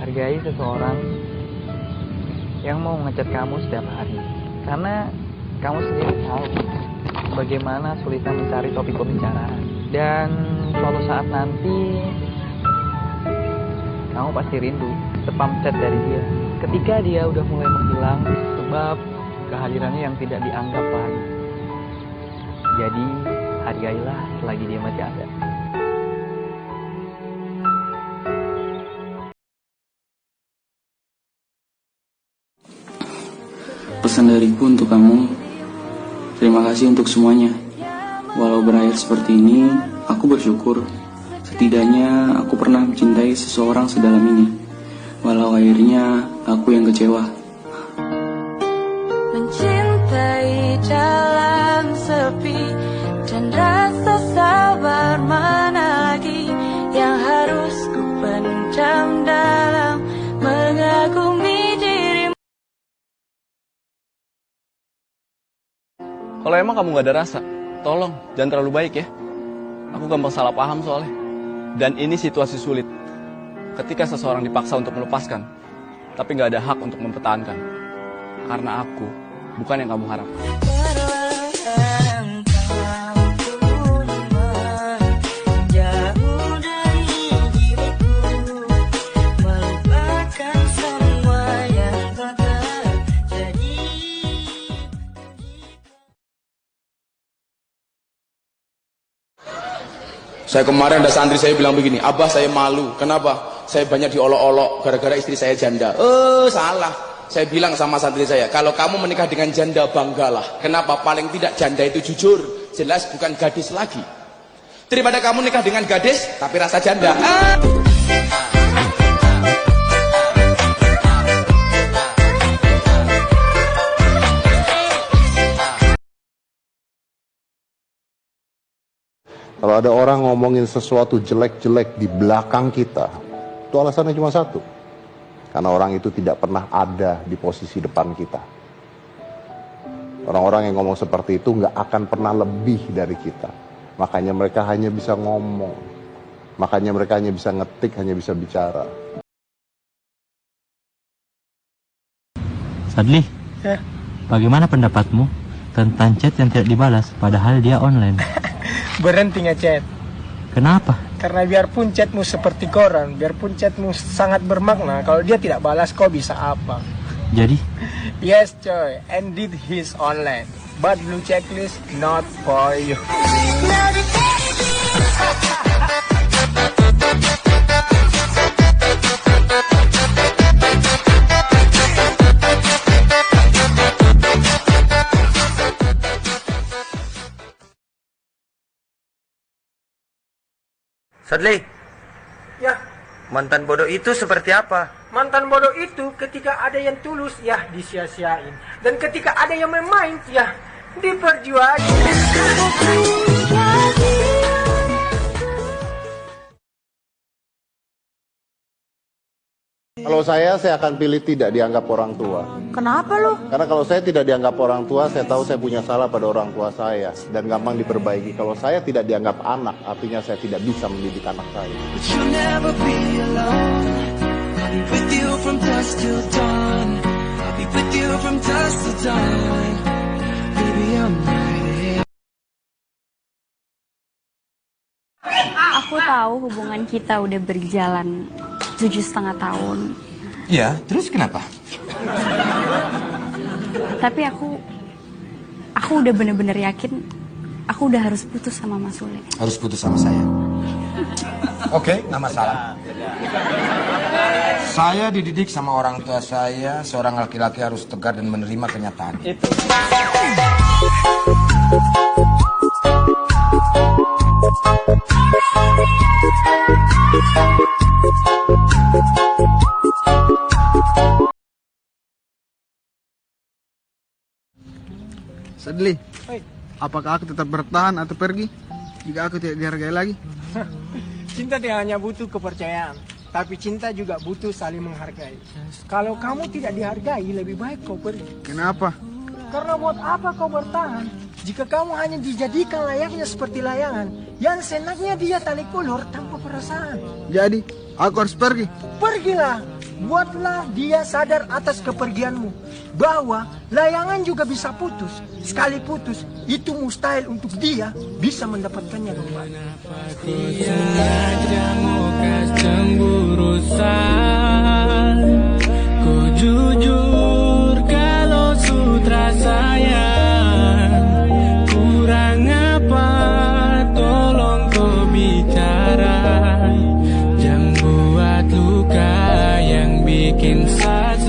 Hargai seseorang yang mau ngechat kamu setiap hari. Karena kamu sendiri tahu bagaimana sulitnya mencari topik pembicaraan. Dan suatu saat nanti kamu pasti rindu spam chat dari dia. Ketika dia udah mulai menghilang sebab kehadirannya yang tidak dianggap lagi. Jadi hargailah selagi dia masih ada. Pesan dariku untuk kamu, terima kasih untuk semuanya. Walau berakhir seperti ini, aku bersyukur. Setidaknya aku pernah mencintai seseorang sedalam ini. Walau akhirnya aku yang kecewa. Mencintai jalan sepi dan rasa sabar mana lagi yang harus ku pendam dalam mengagumi dirimu. Kalau emang kamu gak ada rasa, tolong jangan terlalu baik ya. Aku gampang salah paham soalnya. Dan ini situasi sulit. Ketika seseorang dipaksa untuk melepaskan, tapi gak ada hak untuk mempertahankan. Karena aku bukan yang kamu harapkan. Saya kemarin ada santri saya bilang begini, Abah saya malu, kenapa? Saya banyak diolok-olok gara-gara istri saya janda. Salah. Saya bilang sama santri saya, kalau kamu menikah dengan janda banggalah. Kenapa? Paling tidak janda itu jujur, jelas bukan gadis lagi. Daripada kamu nikah dengan gadis tapi rasa janda. Kalau ada orang ngomongin sesuatu jelek-jelek di belakang kita, itu alasannya cuma satu. Karena orang itu tidak pernah ada di posisi depan kita. Orang-orang yang ngomong seperti itu nggak akan pernah lebih dari kita. Makanya mereka hanya bisa ngomong. Makanya mereka hanya bisa ngetik, hanya bisa bicara. Sadli, bagaimana pendapatmu tentang chat yang tidak dibalas padahal dia online? Berhenti ngechat. Kenapa? Karena biarpun chatmu seperti koran, biarpun chatmu sangat bermakna, kalau dia tidak balas kau bisa apa? Jadi? Yes coy, indeed he's online, but blue checklist not for you. Sadli, Ya, mantan bodoh itu seperti apa? mantan bodoh itu ketika ada yang tulus, ya disia-siain. Dan ketika ada yang main, ya diperjuangin. Kalau saya akan pilih tidak dianggap orang tua. Kenapa lu? Karena kalau saya tidak dianggap orang tua, saya tahu saya punya salah pada orang tua saya. Dan gampang diperbaiki. Kalau saya tidak dianggap anak, artinya saya tidak bisa mendidik anak saya. Aku tahu hubungan kita udah berjalan 7,5 tahun. Ya, terus kenapa? Tapi aku udah bener-bener yakin aku udah harus putus sama Mas Sule. Harus putus sama saya. Oke, nggak masalah. Saya dididik sama orang tua saya, seorang laki-laki harus tegar dan menerima kenyataan. Itu. Sadli, apakah aku tetap bertahan atau pergi jika aku tidak dihargai lagi? Cinta tidak hanya butuh kepercayaan, tapi cinta juga butuh saling menghargai. Kalau kamu tidak dihargai, lebih baik kau pergi. Kenapa? Karena buat apa kau bertahan jika kamu hanya dijadikan layaknya seperti layangan yang senangnya dia tarik ulur tanpa perasaan? Jadi, aku harus pergi. Pergilah, Buatlah dia sadar atas kepergianmu, bahwa layangan juga bisa putus. Sekali putus, itu mustahil untuk dia bisa mendapatkannya kembali. Ku jujur kalau sutra sayang, kurang apa tolong kau bicara, jangan buat luka yang bikin sakit.